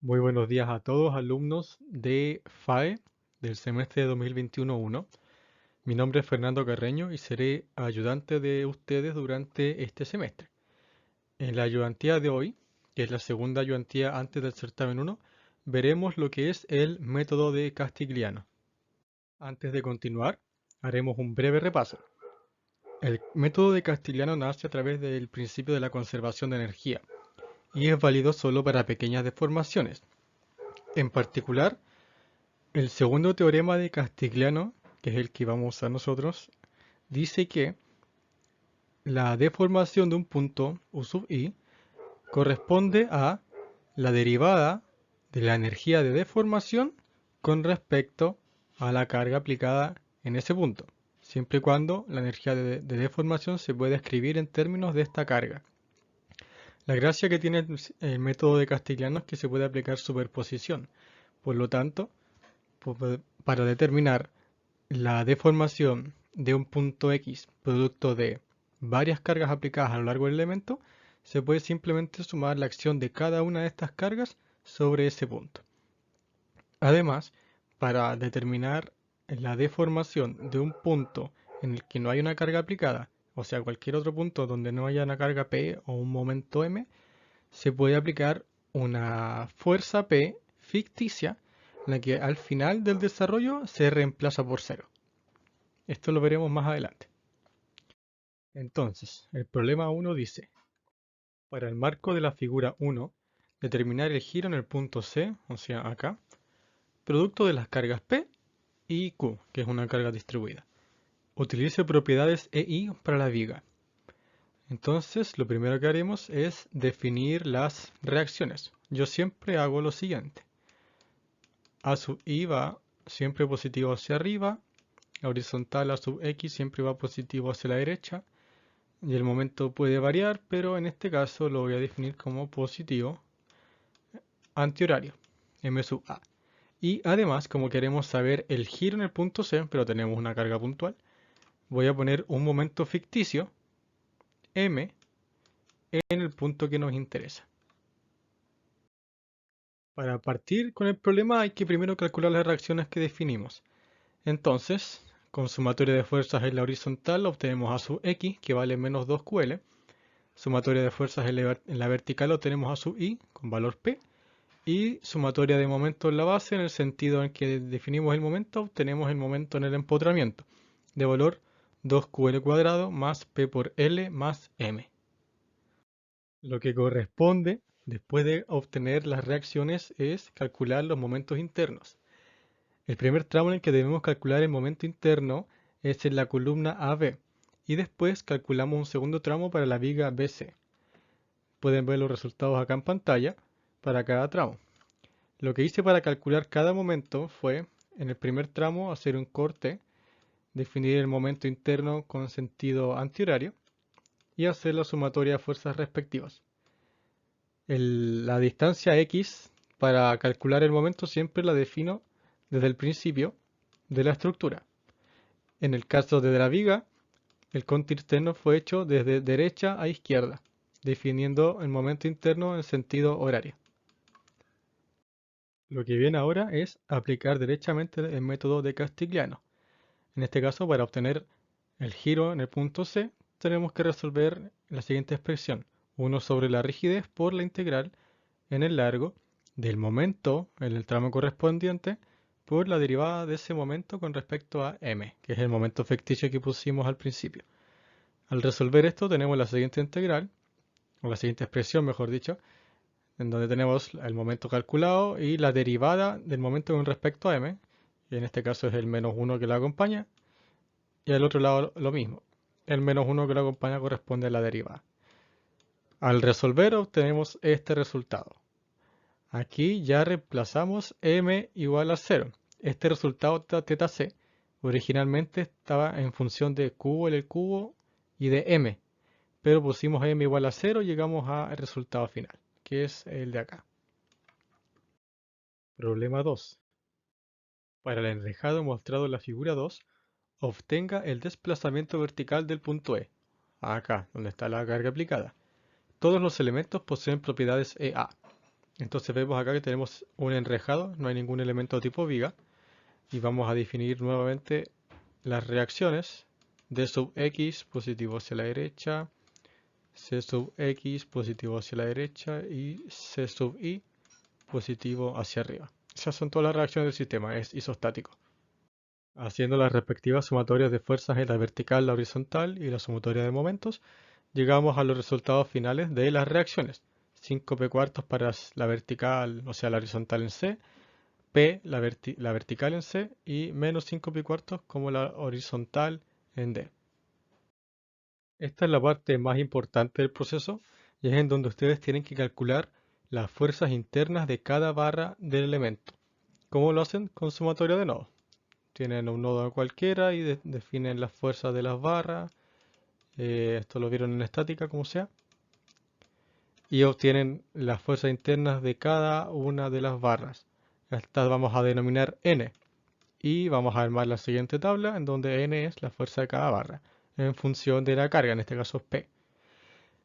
Muy buenos días a todos, alumnos de FAE del semestre de 2021-1. Mi nombre es Fernando Carreño y seré ayudante de ustedes durante este semestre. En la ayudantía de hoy, que es la segunda ayudantía antes del certamen 1, veremos lo que es el método de Castigliano. Antes de continuar, haremos un breve repaso. El método de Castigliano nace a través del principio de la conservación de energía y es válido solo para pequeñas deformaciones. En particular, el segundo teorema de Castigliano, que es el que vamos a usar nosotros, dice que la deformación de un punto U sub i corresponde a la derivada de la energía de deformación con respecto a la carga aplicada en ese punto, siempre y cuando la energía de deformación se pueda escribir en términos de esta carga. La gracia que tiene el método de Castigliano es que se puede aplicar superposición. Por lo tanto, para determinar la deformación de un punto X producto de varias cargas aplicadas a lo largo del elemento, se puede simplemente sumar la acción de cada una de estas cargas sobre ese punto. Además, para determinar la deformación de un punto en el que no hay una carga aplicada, o sea, cualquier otro punto donde no haya una carga P o un momento M, se puede aplicar una fuerza P ficticia, la que al final del desarrollo se reemplaza por cero. Esto lo veremos más adelante. Entonces, el problema 1 dice, para el marco de la figura 1, determinar el giro en el punto C, o sea acá, producto de las cargas P y Q, que es una carga distribuida. Utilice propiedades EI para la viga. Entonces, lo primero que haremos es definir las reacciones. Yo siempre hago lo siguiente. A sub i va siempre positivo hacia arriba, la horizontal A sub x siempre va positivo hacia la derecha, y el momento puede variar, pero en este caso lo voy a definir como positivo antihorario, m sub a. Y además, como queremos saber el giro en el punto C, pero tenemos una carga puntual, voy a poner un momento ficticio, m, en el punto que nos interesa. Para partir con el problema hay que primero calcular las reacciones que definimos. Entonces, con sumatoria de fuerzas en la horizontal obtenemos A sub x, que vale menos 2ql. Sumatoria de fuerzas en la vertical obtenemos A sub i, con valor p. Y sumatoria de momento en la base, en el sentido en que definimos el momento, obtenemos el momento en el empotramiento, de valor 2ql cuadrado más p por l más m. Lo que corresponde, después de obtener las reacciones, es calcular los momentos internos. El primer tramo en el que debemos calcular el momento interno es en la columna AB, y después calculamos un segundo tramo para la viga BC. Pueden ver los resultados acá en pantalla para cada tramo. Lo que hice para calcular cada momento fue, en el primer tramo, hacer un corte, definir el momento interno con sentido antihorario y hacer la sumatoria de fuerzas respectivas. La distancia X para calcular el momento siempre la defino desde el principio de la estructura. En el caso de la viga, el conte interno fue hecho desde derecha a izquierda, definiendo el momento interno en sentido horario. Lo que viene ahora es aplicar derechamente el método de Castigliano. En este caso, para obtener el giro en el punto C, tenemos que resolver la siguiente expresión. 1 sobre la rigidez por la integral en el largo del momento en el tramo correspondiente por la derivada de ese momento con respecto a m, que es el momento ficticio que pusimos al principio. Al resolver esto tenemos la siguiente integral, o la siguiente expresión mejor dicho, en donde tenemos el momento calculado y la derivada del momento con respecto a m, y en este caso es el menos 1 que la acompaña, y al otro lado lo mismo, el menos 1 que la acompaña corresponde a la derivada. Al resolver obtenemos este resultado. Aquí ya reemplazamos m igual a 0. Este resultado θc originalmente estaba en función de q al cubo y de m, pero pusimos m igual a 0 y llegamos al resultado final, que es el de acá. Problema 2. Para el enrejado mostrado en la figura 2, obtenga el desplazamiento vertical del punto E, acá, donde está la carga aplicada. Todos los elementos poseen propiedades EA. Entonces vemos acá que tenemos un enrejado, no hay ningún elemento tipo viga. Y vamos a definir nuevamente las reacciones. D sub x positivo hacia la derecha, C sub x positivo hacia la derecha y C sub y positivo hacia arriba. Esas son todas las reacciones del sistema, es isostático. Haciendo las respectivas sumatorias de fuerzas en la vertical, la horizontal y la sumatoria de momentos, llegamos a los resultados finales de las reacciones. 5p cuartos para la vertical, o sea la horizontal en C, P, la vertical en C, y menos 5pi cuartos como la horizontal en D. Esta es la parte más importante del proceso y es en donde ustedes tienen que calcular las fuerzas internas de cada barra del elemento. ¿Cómo lo hacen? Con sumatoria de nodos. Tienen un nodo cualquiera y definen las fuerzas de las barras. Esto lo vieron en estática, como sea. Y obtienen las fuerzas internas de cada una de las barras. Estas vamos a denominar N. Y vamos a armar la siguiente tabla en donde N es la fuerza de cada barra en función de la carga, en este caso P.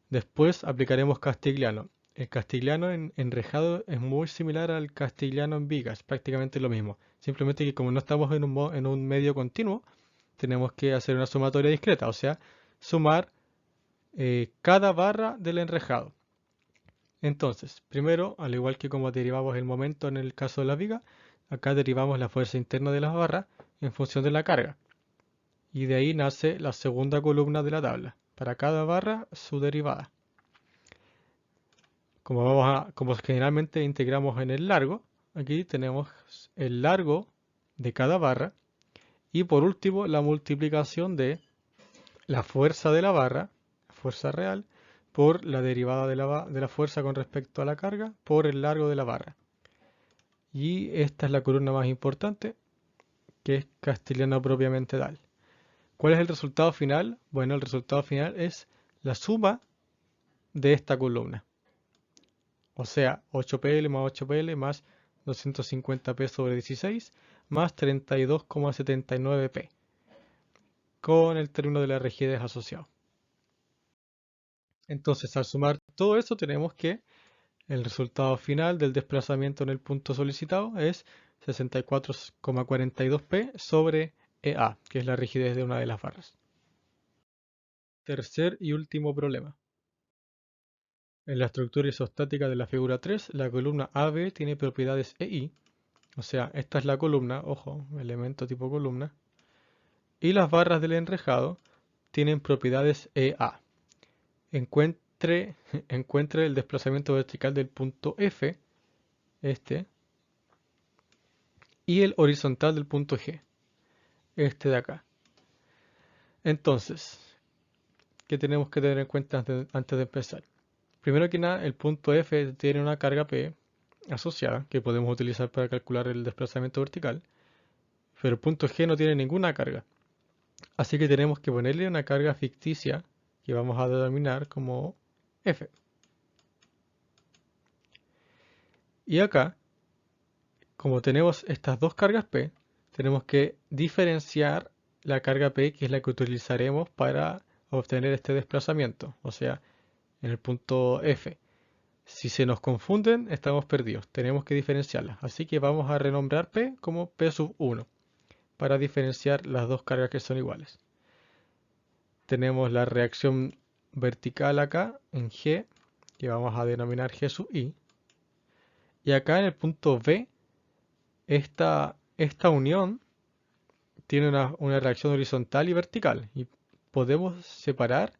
Después aplicaremos Castigliano. El Castigliano en enrejado es muy similar al Castigliano en vigas, prácticamente lo mismo. Simplemente que como no estamos en un medio continuo, tenemos que hacer una sumatoria discreta, o sea, sumar cada barra del enrejado. Entonces, primero, al igual que como derivamos el momento en el caso de la viga, acá derivamos la fuerza interna de las barras en función de la carga. Y de ahí nace la segunda columna de la tabla. Para cada barra, su derivada. Como generalmente integramos en el largo, aquí tenemos el largo de cada barra. Y por último, la multiplicación de la fuerza de la barra, fuerza real, por la derivada de la fuerza con respecto a la carga, por el largo de la barra. Y esta es la columna más importante, que es castellano propiamente tal. ¿Cuál es el resultado final? Bueno, el resultado final es la suma de esta columna. O sea, 8pl más 8pl más 250p sobre 16 más 32,79p con el término de la rigidez asociado. Entonces, al sumar todo eso, tenemos que el resultado final del desplazamiento en el punto solicitado es 64,42p sobre EA, que es la rigidez de una de las barras. Tercer y último problema. En la estructura isostática de la figura 3, la columna AB tiene propiedades EI, o sea, esta es la columna, ojo, elemento tipo columna, y las barras del enrejado tienen propiedades EA. Encuentre el desplazamiento vertical del punto F, este, y el horizontal del punto G, este de acá. Entonces, ¿qué tenemos que tener en cuenta antes de empezar? Primero que nada, el punto F tiene una carga P asociada que podemos utilizar para calcular el desplazamiento vertical, pero el punto G no tiene ninguna carga. Así que tenemos que ponerle una carga ficticia que vamos a denominar como F. Y acá, como tenemos estas dos cargas P, tenemos que diferenciar la carga P, que es la que utilizaremos para obtener este desplazamiento, o sea, en el punto F. Si se nos confunden, estamos perdidos. Tenemos que diferenciarlas. Así que vamos a renombrar P como P sub 1 para diferenciar las dos cargas que son iguales. Tenemos la reacción vertical acá en G, que vamos a denominar G sub I. Y acá en el punto B, esta unión tiene una reacción horizontal y vertical. Y podemos separar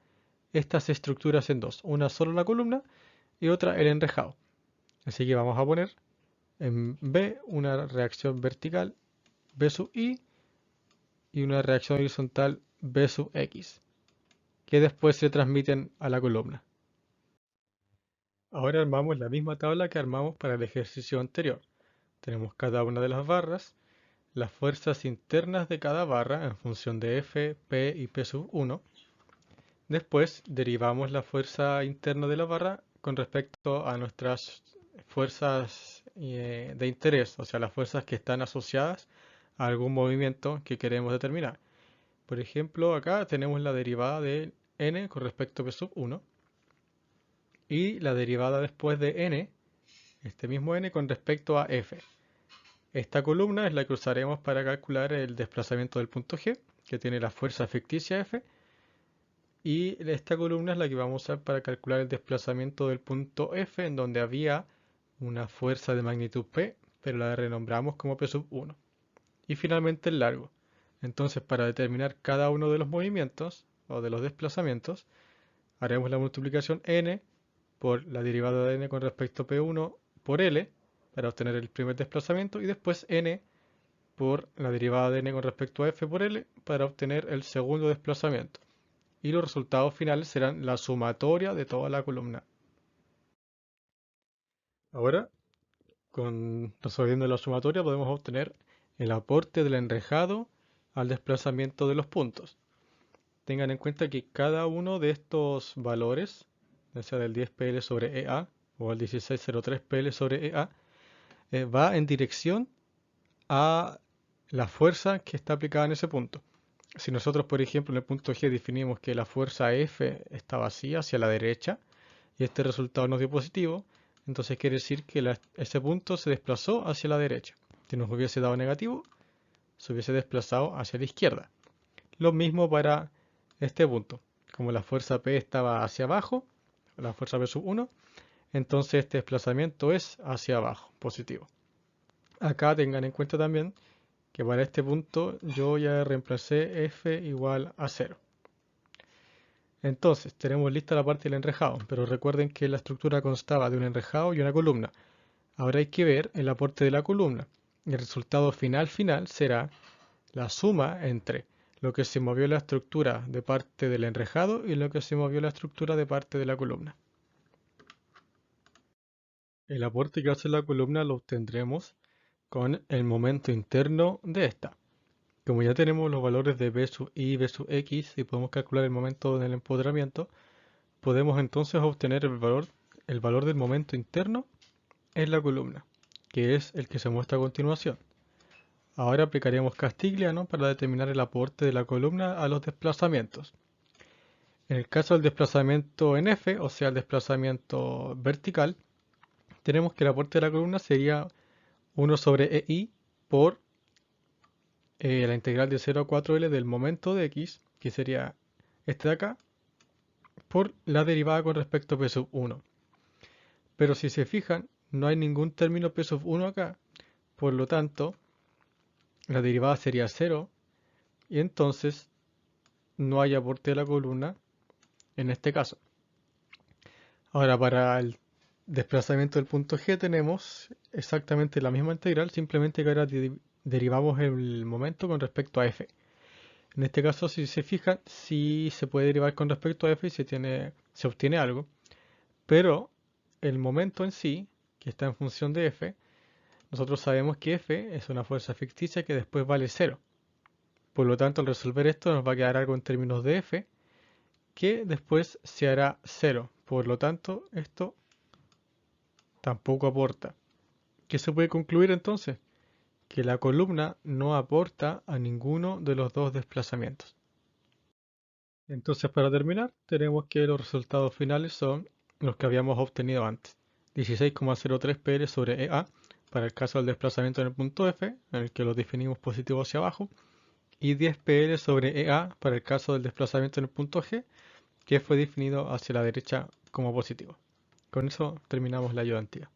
estas estructuras en dos. Una solo la columna y otra el enrejado. Así que vamos a poner en B una reacción vertical B sub I y una reacción horizontal B sub X, que después se transmiten a la columna. Ahora armamos la misma tabla que armamos para el ejercicio anterior. Tenemos cada una de las barras, las fuerzas internas de cada barra en función de F, P y P sub 1. Después derivamos la fuerza interna de la barra con respecto a nuestras fuerzas de interés, o sea, las fuerzas que están asociadas a algún movimiento que queremos determinar. Por ejemplo, acá tenemos la derivada de n con respecto a p sub 1 y la derivada después de n este mismo n con respecto a f. Esta columna es la que usaremos para calcular el desplazamiento del punto G, que tiene la fuerza ficticia f, y esta columna es la que vamos a usar para calcular el desplazamiento del punto F, en donde había una fuerza de magnitud P, pero la renombramos como P sub 1. Y finalmente el largo. Entonces, para determinar cada uno de los movimientos, o de los desplazamientos, haremos la multiplicación n por la derivada de n con respecto a P1 por L, para obtener el primer desplazamiento, y después n por la derivada de n con respecto a F por L, para obtener el segundo desplazamiento. Y los resultados finales serán la sumatoria de toda la columna. Ahora, resolviendo la sumatoria, podemos obtener el aporte del enrejado al desplazamiento de los puntos. Tengan en cuenta que cada uno de estos valores, ya sea del 10 PL sobre EA o el 1603 PL sobre EA, va en dirección a la fuerza que está aplicada en ese punto. Si nosotros, por ejemplo, en el punto G definimos que la fuerza F está vacía hacia la derecha y este resultado nos dio positivo, entonces quiere decir que ese punto se desplazó hacia la derecha. Si nos hubiese dado negativo, se hubiese desplazado hacia la izquierda. Lo mismo para este punto. Como la fuerza P estaba hacia abajo, la fuerza P sub 1, entonces este desplazamiento es hacia abajo, positivo. Acá tengan en cuenta también que para este punto yo ya reemplacé F igual a 0. Entonces, tenemos lista la parte del enrejado, pero recuerden que la estructura constaba de un enrejado y una columna. Ahora hay que ver el aporte de la columna. El resultado final será la suma entre lo que se movió la estructura de parte del enrejado y lo que se movió la estructura de parte de la columna. El aporte que hace la columna lo obtendremos con el momento interno de esta. Como ya tenemos los valores de B sub I y B sub X y podemos calcular el momento del empoderamiento, podemos entonces obtener el valor del momento interno en la columna, que es el que se muestra a continuación. Ahora aplicaríamos Castigliano para determinar el aporte de la columna a los desplazamientos. En el caso del desplazamiento en F, o sea el desplazamiento vertical, tenemos que el aporte de la columna sería 1 sobre EI por la integral de 0 a 4L del momento de X, que sería este de acá, por la derivada con respecto a P sub 1. Pero si se fijan, no hay ningún término P sub 1 acá, por lo tanto, la derivada sería 0, y entonces no hay aporte de la columna en este caso. Ahora, para el desplazamiento del punto G tenemos exactamente la misma integral, simplemente que ahora derivamos el momento con respecto a F. En este caso, si se fijan, sí se puede derivar con respecto a F y se obtiene algo, pero el momento en sí, que está en función de F, nosotros sabemos que F es una fuerza ficticia que después vale 0. Por lo tanto, al resolver esto nos va a quedar algo en términos de F que después se hará 0. Por lo tanto, esto tampoco aporta. ¿Qué se puede concluir entonces? Que la columna no aporta a ninguno de los dos desplazamientos. Entonces, para terminar, tenemos que los resultados finales son los que habíamos obtenido antes. 16,03 PL sobre EA para el caso del desplazamiento en el punto F, en el que lo definimos positivo hacia abajo, y 10 PL sobre EA para el caso del desplazamiento en el punto G, que fue definido hacia la derecha como positivo. Con eso terminamos la ayudantía.